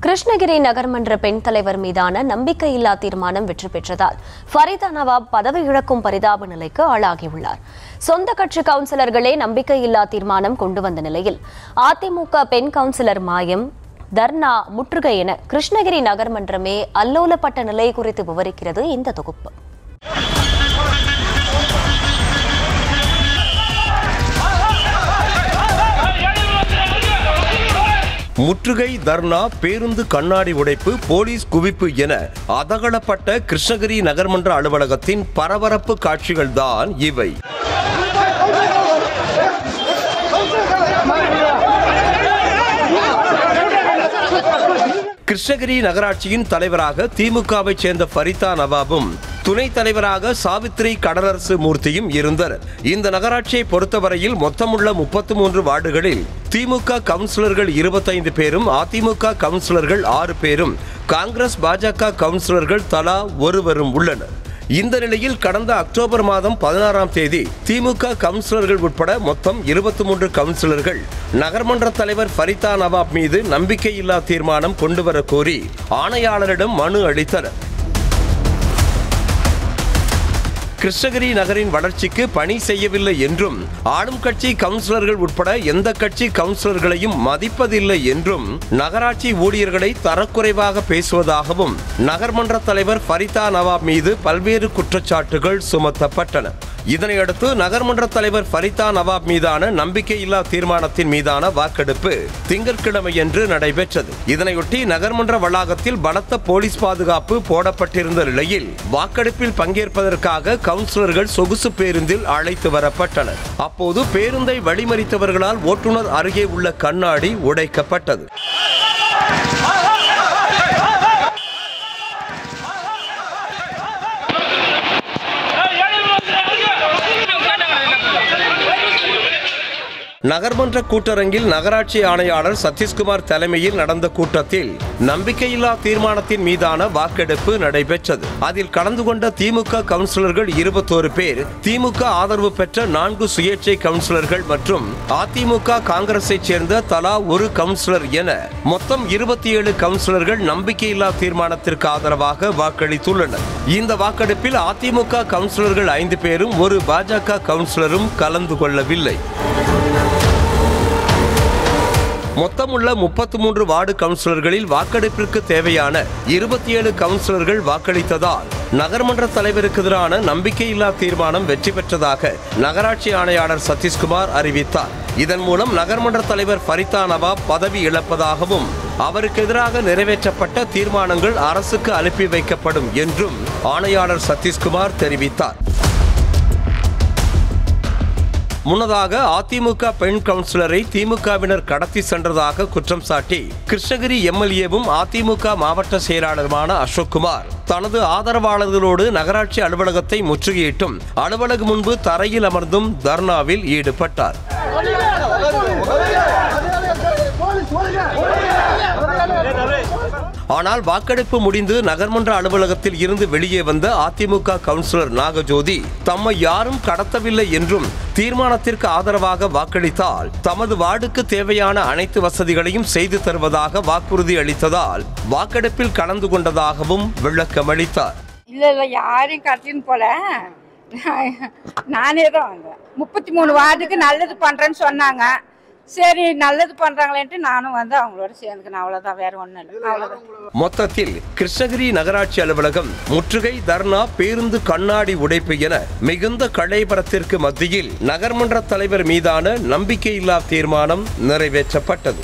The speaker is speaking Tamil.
கிருஷ்ணகிரி நகர்மன்ற பெண் தலைவர் மீதான நம்பிக்கையில்லா தீர்மானம் வெற்றி பெற்றதால் ஃபரிதா நவாப் பதவி இழக்கும் பரிதாப நிலைக்கு ஆளாகியுள்ளார். சொந்த கட்சி கவுன்சிலர்களே நம்பிக்கையில்லா தீர்மானம் கொண்டு வந்த நிலையில் அதிமுக பெண் கவுன்சிலர் மாயம், தர்ணா, முற்றுகை என கிருஷ்ணகிரி நகர்மன்றமே அல்லோலப்பட்ட நிலை குறித்து விவரிக்கிறது இந்த தொகுப்பு. முற்றுகை, தர்ணா, பேருந்து கண்ணாடி உடைப்பு, போலீஸ் குவிப்பு என அதகலப்பட்ட கிருஷ்ணகிரி நகர்மன்ற அலுவலகத்தின் பரபரப்பு காட்சிகள்தான் இவை. கிருஷ்ணகிரி நகராட்சியின் தலைவராக திமுகவை சேர்ந்த ஃபரிதா நவாபும், துணைத் தலைவராக சாவித்ரி கடலரசு மூர்த்தியும் இருந்தனர். இந்த நகராட்சியை பொறுத்தவரையில் மொத்தமுள்ள 33 வார்டுகளில் திமுக கவுன்சிலர்கள் 25 பேரும், அதிமுக கவுன்சிலர்கள் 6 பேரும், காங்கிரஸ் பாஜக கவுன்சிலர்கள் தலா ஒருவரும் உள்ளனர். இந்த நிலையில் கடந்த அக்டோபர் மாதம் 16ஆம் தேதி திமுக கவுன்சிலர்கள் உட்பட மொத்தம் 23 கவுன்சிலர்கள் நகர்மன்ற தலைவர் ஃபரிதா நவாப் மீது நம்பிக்கையில்லா தீர்மானம் கொண்டுவர கோரி ஆணையாளரிடம் மனு அளித்தனர். கிருஷ்ணகிரி நகரின் வளர்ச்சிக்கு பணி செய்யவில்லை என்றும், ஆளும் கட்சி கவுன்சிலர்கள் உட்பட எந்த கட்சி கவுன்சிலர்களையும் மதிப்பதில்லை என்றும், நகராட்சி ஊழியர்களை தரக்குறைவாக பேசுவதாகவும் நகர்மன்ற தலைவர் ஃபரிதா நவாப் மீது பல்வேறு குற்றச்சாட்டுகள் சுமத்தப்பட்டன. இதனையடுத்து நகர்மன்ற தலைவர் ஃபரிதா நவாப் மீதான நம்பிக்கையில்லா தீர்மானத்தின் மீதான வாக்கெடுப்பு திங்கட்கிழமையன்று நடைபெற்றது. இதனையொட்டி நகர்மன்ற வளாகத்தில் பலத்த போலீஸ் பாதுகாப்பு போடப்பட்டிருந்த நிலையில் வாக்கெடுப்பில் பங்கேற்பதற்காக கவுன்சிலர்கள் சொகுசு பேருந்தில் அழைத்து வரப்பட்டனர். அப்போது பேருந்தை வழிமறித்தவர்களால் ஓட்டுநர் அருகே உள்ள கண்ணாடி உடைக்கப்பட்டது. நகர்மன்ற கூட்டரங்கில் நகராட்சி ஆணையாளர் சதீஷ்குமார் தலைமையில் நடந்த கூட்டத்தில் நம்பிக்கையில்லா தீர்மானத்தின் மீதான வாக்கெடுப்பு நடைபெற்றது. அதில் கலந்து கொண்ட திமுக கவுன்சிலர்கள் 21 பேர், திமுக ஆதரவு பெற்ற 4 சுயேட்சை கவுன்சிலர்கள் மற்றும் அதிமுக காங்கிரஸை சேர்ந்த தலா ஒரு கவுன்சிலர் என மொத்தம் 27 கவுன்சிலர்கள் நம்பிக்கையில்லா தீர்மானத்திற்கு ஆதரவாக வாக்களித்துள்ளனர். இந்த வாக்கெடுப்பில் அதிமுக கவுன்சிலர்கள் 5 பேரும், ஒரு பாஜக கவுன்சிலரும் கலந்து கொள்ளவில்லை. மொத்தமுள்ள 33 வார்டு கவுன்சிலர்களில் வாக்கெடுப்பிற்கு தேவையான 27 கவுன்சிலர்கள் வாக்களித்ததால் நகர்மன்ற தலைவருக்கு எதிரான நம்பிக்கையில்லா தீர்மானம் வெற்றி பெற்றதாக நகராட்சி ஆணையாளர் சதீஷ்குமார் அறிவித்தார். இதன் மூலம் நகர்மன்ற தலைவர் ஃபரிதா நவாப் பதவி இழப்பதாகவும், அவருக்கு எதிராக நிறைவேற்றப்பட்ட தீர்மானங்கள் அரசுக்கு அனுப்பி வைக்கப்படும் என்றும் ஆணையாளர் சதீஷ்குமார் தெரிவித்தார். முன்னதாக அதிமுக பெண் கவுன்சிலரை திமுகவினர் கடத்தி சென்றதாக குற்றம் சாட்டி கிருஷ்ணகிரி எம்எல்ஏவும் அதிமுக மாவட்ட செயலாளருமான அசோக்குமார் தனது ஆதரவாளர்களோடு நகராட்சி அலுவலகத்தை முற்றுகையிட்டும், அலுவலகம் முன்பு தரையில் அமர்ந்தும் தர்ணாவில் ஈடுபட்டார். ஆனால் வாக்கெடுப்பு முடிந்து நகர்மன்ற அலுவலகத்தில் இருந்து வெளியே வந்த அதிமுக கவுன்சிலர் நாகஜோதி தம்மை யாரும் கடத்தவில்லை என்றும், தீர்மானத்திற்கு ஆதரவாக வாக்களித்தால் தமது வார்டுக்கு தேவையான அனைத்து வசதிகளையும் செய்து தருவதாக வாக்குறுதி அளித்ததால் வாக்கெடுப்பில் கலந்து கொண்டதாகவும் விளக்கமளித்தார். இல்ல யாரையும் கடத்தின்னு போல, நானே தான் வந்தேன். 33 வார்டுக்கு நல்லது பண்றேன்னு சொன்னாங்க. சரி, நல்லது பண்றாங்களேன்ட்டு நானும் வந்து அவங்களோட சேர்ந்துக்கணும், அவ்வளவுதான், வேற ஒண்ணும் இல்லை, அவ்வளவுதான். மொத்தத்தில் கிருஷ்ணகிரி நகராட்சி அலுவலகம் முற்றுகை, தர்ணா, பேருந்து கண்ணாடி உடைப்பு என மிகுந்த கலைபரத்திற்கு மத்தியில் நகர்மன்ற தலைவர் மீதான நம்பிக்கையில்லா தீர்மானம் நிறைவேற்றப்பட்டது.